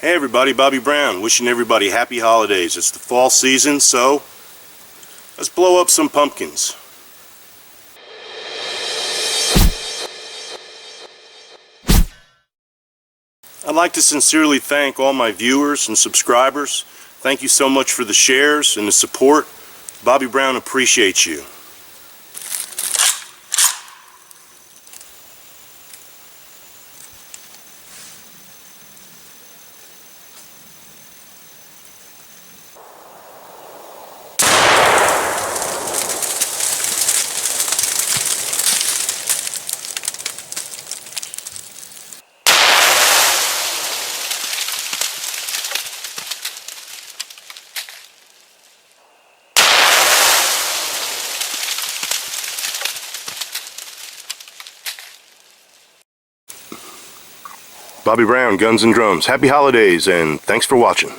Hey everybody, Bobby Brown, wishing everybody happy holidays. It's the fall season, so let's blow up some pumpkins. I'd like to sincerely thank all my viewers and subscribers. Thank you so much for the shares and the support. Bobby Brown appreciates you. Bobby Brown, Guns and Drums. Happy holidays and thanks for watching.